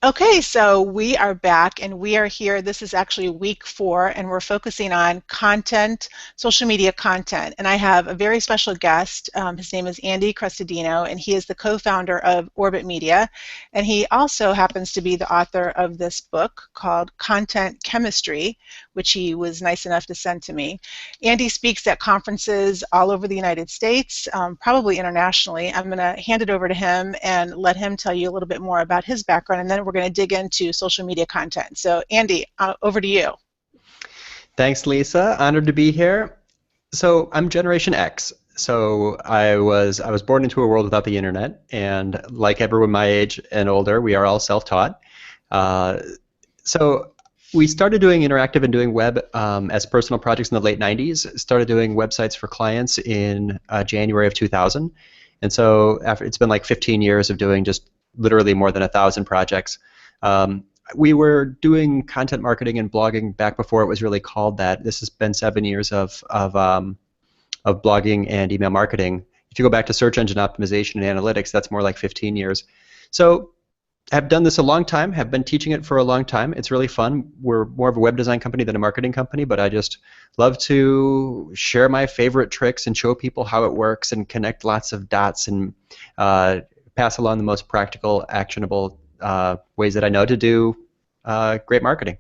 Okay, so we are back and we are here. This is actually week 4, and we're focusing on content, social media content. And I have a very special guest. His name is Andy Crestodino, and he is the co-founder of Orbit Media. And he also happens to be the author of this book called Content Chemistry, which he was nice enough to send to me. Andy speaks at conferences all over the United States, probably internationally. I'm going to hand it over to him and let him tell you a little bit more about his background, and then we're going to dig into social media content. So, Andy, over to you. Thanks, Lisa. Honored to be here. So I'm Generation X. So I was born into a world without the internet, and like everyone my age and older, we are all self-taught. Uh, so we started doing interactive and doing web as personal projects in the late 90s. Started doing websites for clients in January of 2000, and so after it's been like 15 years of doing just literally more than 1,000 projects. Um, we were doing content marketing and blogging back before it was really called that. This has been 7 years of blogging and email marketing. If you go back to search engine optimization and analytics, that's more like 15 years. So I've done this a long time, have been teaching it for a long time. It's really fun. We're more of a web design company than a marketing company, but I just love to share my favorite tricks and show people how it works and connect lots of dots and pass along the most practical, actionable ways that I know to do great marketing.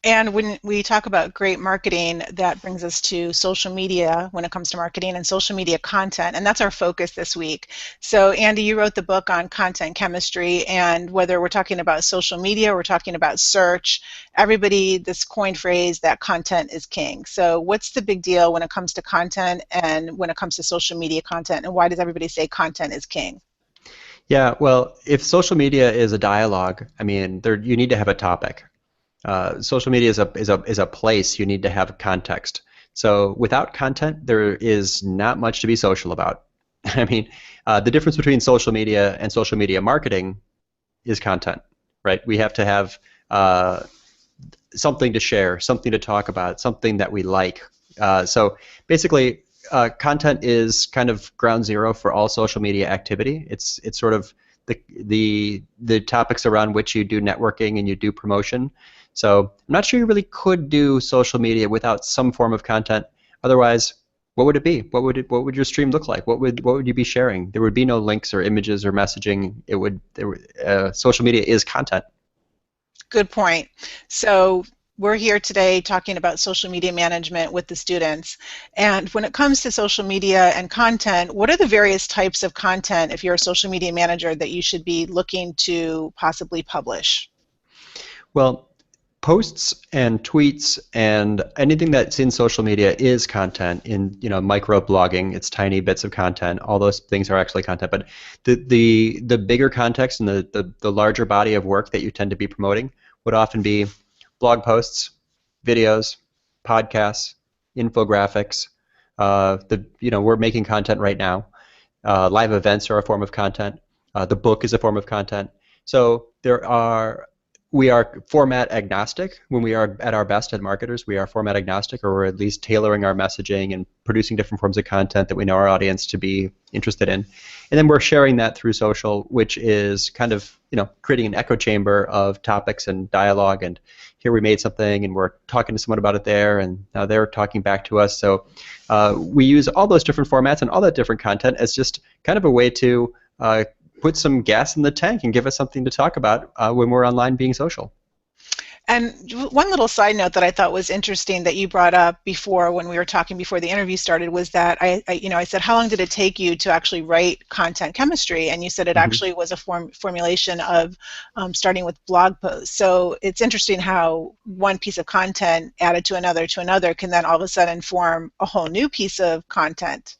And when we talk about great marketing, that brings us to social media when it comes to marketing and social media content, and that's our focus this week. So, Andy, you wrote the book on content chemistry, and whether we're talking about social media or we're talking about search, everybody, this coined phrase that content is king. So, what's the big deal when it comes to content and when it comes to social media content, and why does everybody say content is king? Yeah, well, if social media is a dialogue, I mean, you need to have a topic. Social media is a place. You need to have context. So without content, there is not much to be social about. I mean, the difference between social media and social media marketing is content, right? We have to have something to share, something to talk about, something that we like. So basically, content is kind of ground zero for all social media activity. It's sort of the topics around which you do networking and you do promotion. So I'm not sure you really could do social media without some form of content. Otherwise, what would it be? What would your stream look like? What would you be sharing? There would be no links or images or messaging. Social media is content. Good point. So we're here today talking about social media management with the students. And when it comes to social media and content, what are the various types of content, if you're a social media manager, that you should be looking to possibly publish? Well, posts and tweets and anything that's in social media is content. In micro blogging, it's tiny bits of content. All those things are actually content. But the bigger context and the larger body of work that you tend to be promoting would often be blog posts, videos, podcasts, infographics. We're making content right now. Live events are a form of content. The book is a form of content. So we are format agnostic. When we are at our best as marketers, we are format agnostic, or we're at least tailoring our messaging and producing different forms of content that we know our audience to be interested in. And then we're sharing that through social, which is kind of creating an echo chamber of topics and dialogue. And here we made something, and we're talking to someone about it there, and now they're talking back to us. So we use all those different formats and all that different content as just kind of a way to put some gas in the tank and give us something to talk about when we're online being social. And one little side note that I thought was interesting that you brought up before when we were talking before the interview started was that I said, how long did it take you to actually write content chemistry? And you said it actually was a formulation of starting with blog posts. So it's interesting how one piece of content added to another can then all of a sudden form a whole new piece of content.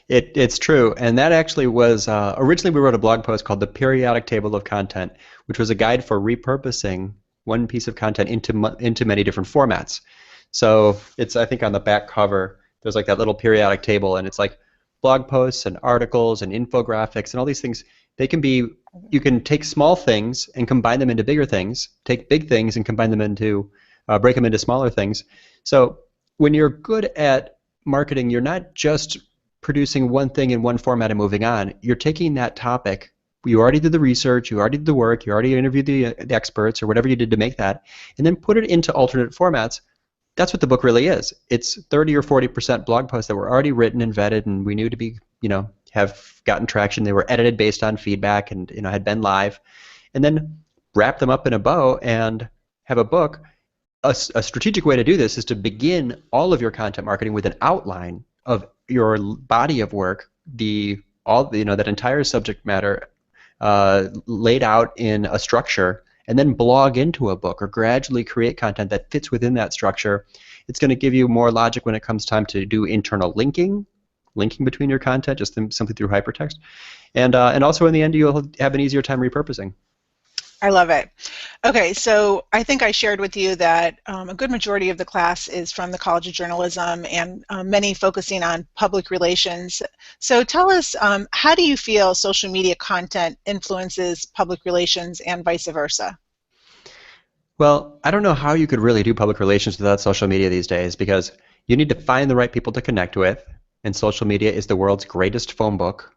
It's true, and that actually was originally we wrote a blog post called the Periodic Table of Content, which was a guide for repurposing one piece of content into many different formats. So it's, I think, on the back cover there's like that little periodic table, and it's like blog posts and articles and infographics and all these things. You can take small things and combine them into bigger things, take big things and combine them into break them into smaller things. So when you're good at marketing, you're not just producing one thing in one format and moving on. You're taking that topic, You already did the research, you already did the work, you already interviewed the experts or whatever you did to make that, and then put it into alternate formats. That's what the book really is. It's 30 or 40% blog posts that were already written and vetted, and we knew to be, have gotten traction. They were edited based on feedback, and had been live, and then wrap them up in a bow and have a book. A strategic way to do this is to begin all of your content marketing with an outline of your body of work, that entire subject matter laid out in a structure, and then blog into a book or gradually create content that fits within that structure. It's going to give you more logic when it comes time to do internal linking between your content, just simply through hypertext, and also in the end you'll have an easier time repurposing. I love it. Okay, so I think I shared with you that a good majority of the class is from the College of Journalism, and many focusing on public relations. So tell us, how do you feel social media content influences public relations and vice versa? Well, I don't know how you could really do public relations without social media these days, because you need to find the right people to connect with, and social media is the world's greatest phone book.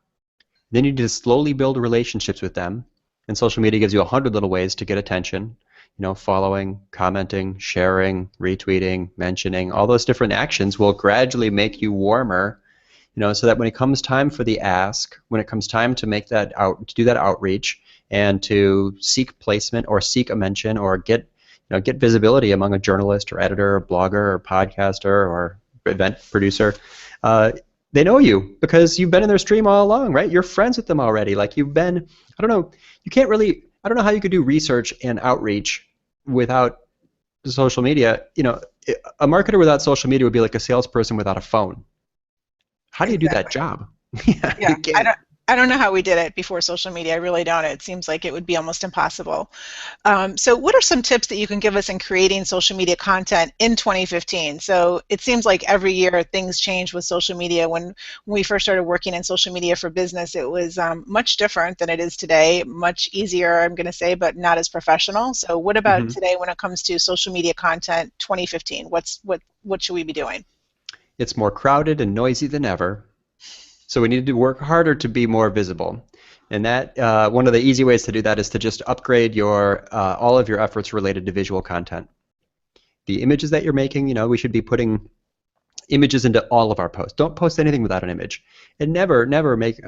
Then you need to slowly build relationships with them. And social media gives you 100 little ways to get attention. Following, commenting, sharing, retweeting, mentioning, all those different actions will gradually make you warmer, so that when it comes time for the ask, when it comes time to make that to do that outreach and to seek placement or seek a mention or get visibility among a journalist or editor or blogger or podcaster or event producer, they know you because you've been in their stream all along, right? You're friends with them already. Like you've been, I don't know, I don't know how you could do research and outreach without social media. A marketer without social media would be like a salesperson without a phone. How do you do that job? Yeah, Yeah, you can't. I don't know how we did it before social media. I really don't. It seems like it would be almost impossible. So what are some tips that you can give us in creating social media content in 2015? So it seems like every year things change with social media. When we first started working in social media for business, it was much different than it is today, much easier, I'm going to say, but not as professional. So what about today when it comes to social media content 2015? What should we be doing? It's more crowded and noisy than ever. So we need to work harder to be more visible. And that one of the easy ways to do that is to just upgrade all of your efforts related to visual content. The images that you're making, we should be putting images into all of our posts. Don't post anything without an image. And never make,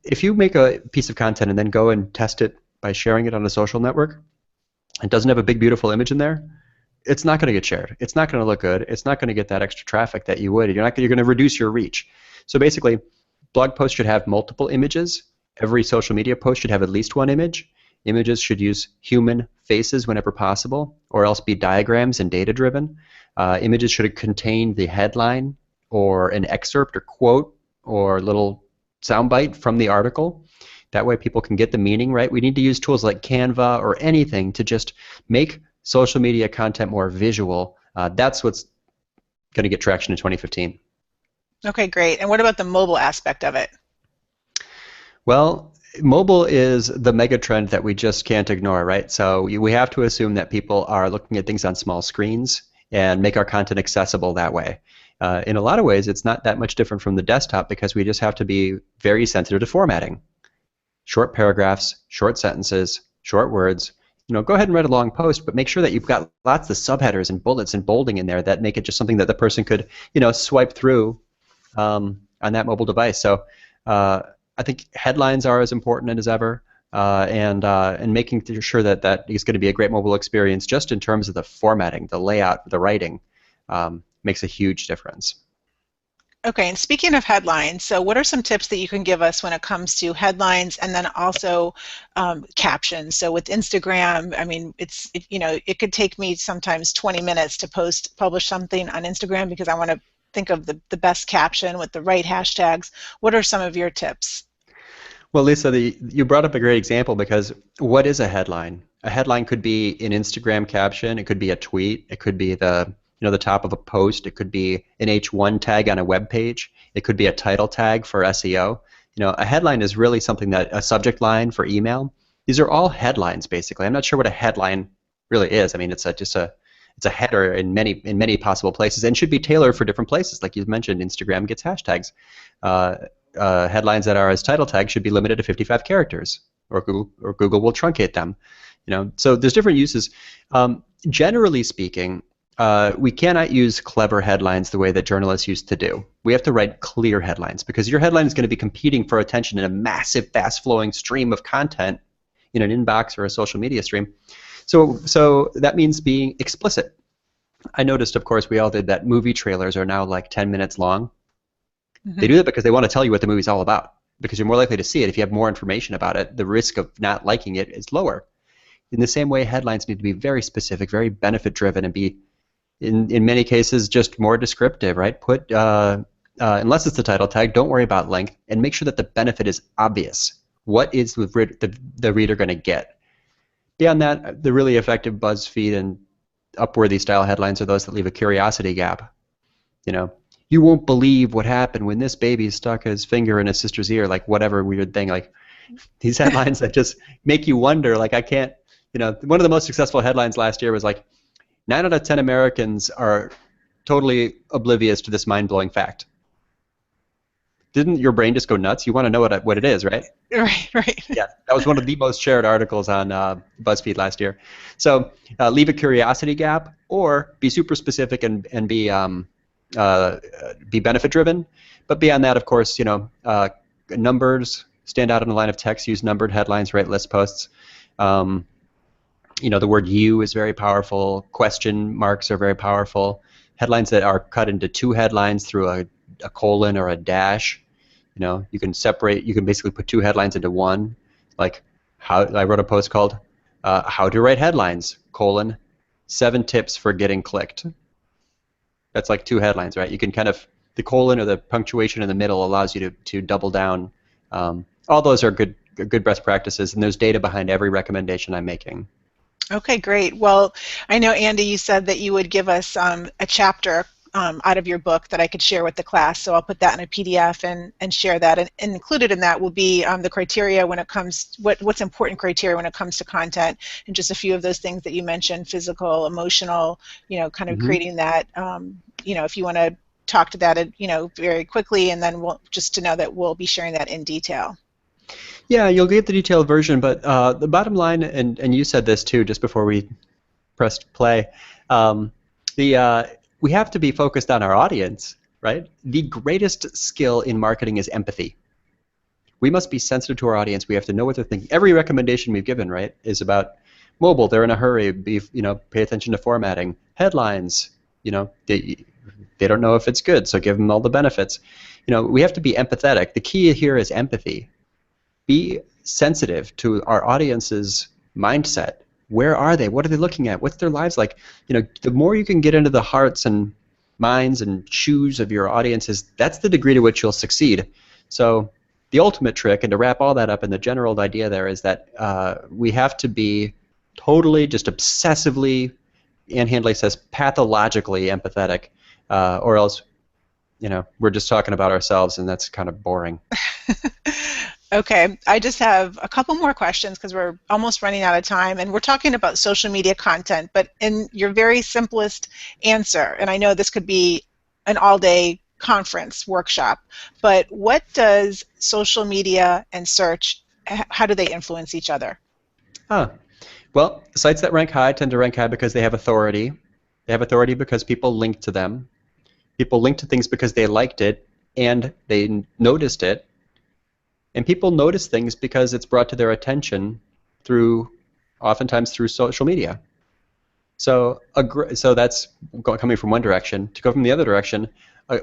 if you make a piece of content and then go and test it by sharing it on a social network, it doesn't have a big beautiful image in there, it's not going to get shared. It's not going to look good. It's not going to get that extra traffic that you would. You're going to reduce your reach. So basically, blog posts should have multiple images. Every social media post should have at least one image. Images should use human faces whenever possible, or else be diagrams and data-driven. Images should contain the headline or an excerpt or quote or little soundbite from the article. That way people can get the meaning right. We need to use tools like Canva or anything to just make social media content more visual. That's what's going to get traction in 2015. Okay, great. And what about the mobile aspect of it? Well, mobile is the mega trend that we just can't ignore, right? So we have to assume that people are looking at things on small screens and make our content accessible that way. In a lot of ways, it's not that much different from the desktop because we just have to be very sensitive to formatting. Short paragraphs, short sentences, short words. Go ahead and write a long post, but make sure that you've got lots of subheaders and bullets and bolding in there that make it just something that the person could, swipe through on that mobile device. So I think headlines are as important as ever, and making sure that that is going to be a great mobile experience just in terms of the formatting, the layout, the writing, makes a huge difference. Okay, and speaking of headlines, so what are some tips that you can give us when it comes to headlines and then also captions? So with Instagram, it could take me sometimes 20 minutes to publish something on Instagram because I want to think of the best caption with the right hashtags. What are some of your tips? Well, Lisa, you brought up a great example because what is a headline? A headline could be an Instagram caption, it could be a tweet, it could be the top of a post, it could be an H1 tag on a web page, it could be a title tag for SEO. A headline is really something that a subject line for email. These are all headlines basically. I'm not sure what a headline really is. It's a header in many possible places and should be tailored for different places. Like you mentioned, Instagram gets hashtags. headlines that are as title tags should be limited to 55 characters, or Google will truncate them. So there's different uses. Generally speaking, we cannot use clever headlines the way that journalists used to do. We have to write clear headlines because your headline is going to be competing for attention in a massive, fast-flowing stream of content in an inbox or a social media stream. So that means being explicit. I noticed, of course, we all did that movie trailers are now like 10 minutes long. They do that because they want to tell you what the movie's all about, because you're more likely to see it if you have more information about it. The risk of not liking it is lower. In the same way, headlines need to be very specific, very benefit-driven, and be, in many cases, just more descriptive, right? Put, unless it's the title tag, don't worry about length, and make sure that the benefit is obvious. What is the reader going to get? Beyond that, the really effective BuzzFeed and Upworthy style headlines are those that leave a curiosity gap. You won't believe what happened when this baby stuck his finger in his sister's ear, like whatever weird thing. Like these headlines that just make you wonder. Like I can't, one of the most successful headlines last year was like 9 out of 10 Americans are totally oblivious to this mind-blowing fact. Didn't your brain just go nuts? You want to know what it is, right? Right. Yeah, that was one of the most shared articles on BuzzFeed last year. So leave a curiosity gap, or be super specific and be benefit-driven. But beyond that, of course, numbers stand out in a line of text. Use numbered headlines, write list posts. The word "you" is very powerful. Question marks are very powerful. Headlines that are cut into 2 headlines through a colon or a dash. You can separate. You can basically put 2 headlines into one. Like I wrote a post called "How to Write Headlines: 7 Tips for Getting Clicked." That's like 2 headlines, right? You can kind of, the colon or the punctuation in the middle allows you to double down. All those are good best practices, and there's data behind every recommendation I'm making. Okay, great. Well, I know, Andy, you said that you would give us a chapter out of your book that I could share with the class, so I'll put that in a PDF and share that. And included in that will be the criteria when it comes, what's important criteria when it comes to content, and just a few of those things that you mentioned: physical, emotional, kind of creating that, if you want to talk to that, very quickly, and then just to know that we'll be sharing that in detail. Yeah, you'll get the detailed version, but the bottom line, and you said this too just before we pressed play, we have to be focused on our audience, right? The greatest skill in marketing is empathy. We must be sensitive to our audience. We have to know what they're thinking. Every recommendation we've given, right, is about mobile. They're in a hurry. Pay attention to formatting. Headlines. They don't know if it's good, so give them all the benefits. We have to be empathetic. The key here is empathy. Be sensitive to our audience's mindset. Where are they? What are they looking at? What's their lives like? The more you can get into the hearts and minds and shoes of your audiences, that's the degree to which you'll succeed. So the ultimate trick, and to wrap all that up in the general idea there, is that we have to be totally, just obsessively, Ann Handley says, pathologically empathetic, or else, we're just talking about ourselves, and that's kind of boring. Okay, I just have a couple more questions because we're almost running out of time, and we're talking about social media content, but in your very simplest answer, and I know this could be an all-day conference workshop, but what does social media and search, how do they influence each other? Well, sites that rank high tend to rank high because they have authority. They have authority because people link to them. People link to things because they liked it and they noticed it. And people notice things because it's brought to their attention oftentimes through social media. So that's coming from one direction. To go from the other direction,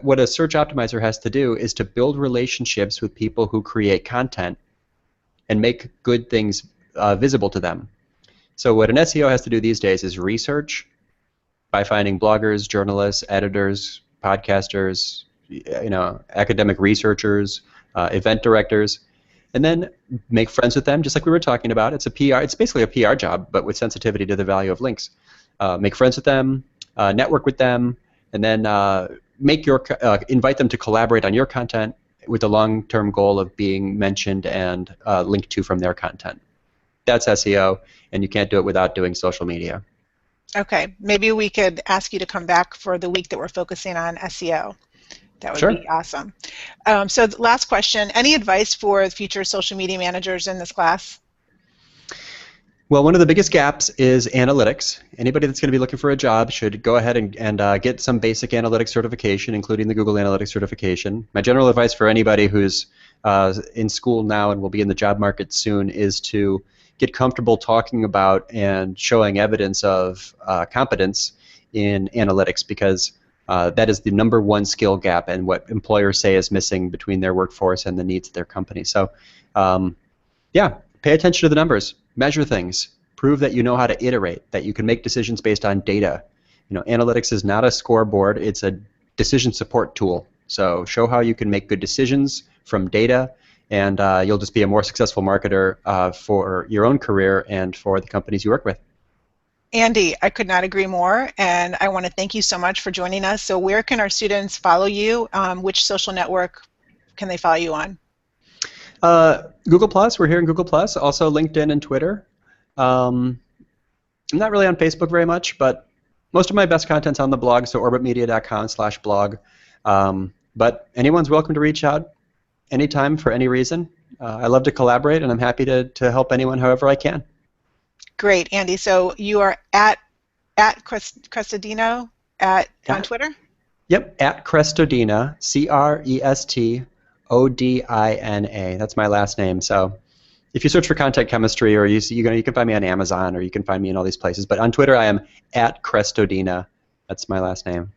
what a search optimizer has to do is to build relationships with people who create content and make good things visible to them. So what an SEO has to do these days is research by finding bloggers, journalists, editors, podcasters, academic researchers, event directors, and then make friends with them, just like we were talking about. It's basically a PR job, but with sensitivity to the value of links. Make friends with them, network with them, and then invite them to collaborate on your content with the long-term goal of being mentioned and linked to from their content. That's SEO, and you can't do it without doing social media. Okay, maybe we could ask you to come back for the week that we're focusing on SEO. That would Sure. be awesome. So the last question, any advice for future social media managers in this class? Well, one of the biggest gaps is analytics. Anybody that's going to be looking for a job should go ahead and get some basic analytics certification, including the Google Analytics certification. My general advice for anybody who's in school now and will be in the job market soon is to get comfortable talking about and showing evidence of competence in analytics, because that is the number one skill gap and what employers say is missing between their workforce and the needs of their company. So um, yeah, pay attention to the numbers, measure things, prove that you know how to iterate, that you can make decisions based on data. Analytics is not a scoreboard, it's a decision support tool. So show how you can make good decisions from data, and you'll just be a more successful marketer for your own career and for the companies you work with. Andy, I could not agree more, and I want to thank you so much for joining us. So where can our students follow you? Which social network can they follow you on? Google Plus, we're here in Google Plus, also LinkedIn and Twitter. Um, I'm not really on Facebook very much, but most of my best content's on the blog, so orbitmedia.com/blog. But anyone's welcome to reach out anytime for any reason. I love to collaborate, and I'm happy to help anyone however I can. Great, Andy. So you are at Crestodino on At, Twitter? yep, at Crestodina, Crestodina. That's my last name. So if you search for content chemistry, or you can find me on Amazon, or you can find me in all these places. But on Twitter, I am at Crestodina. That's my last name.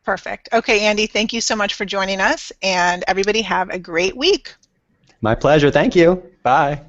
Perfect. Okay, Andy, thank you so much for joining us, and everybody have a great week. My pleasure. Thank you. Bye.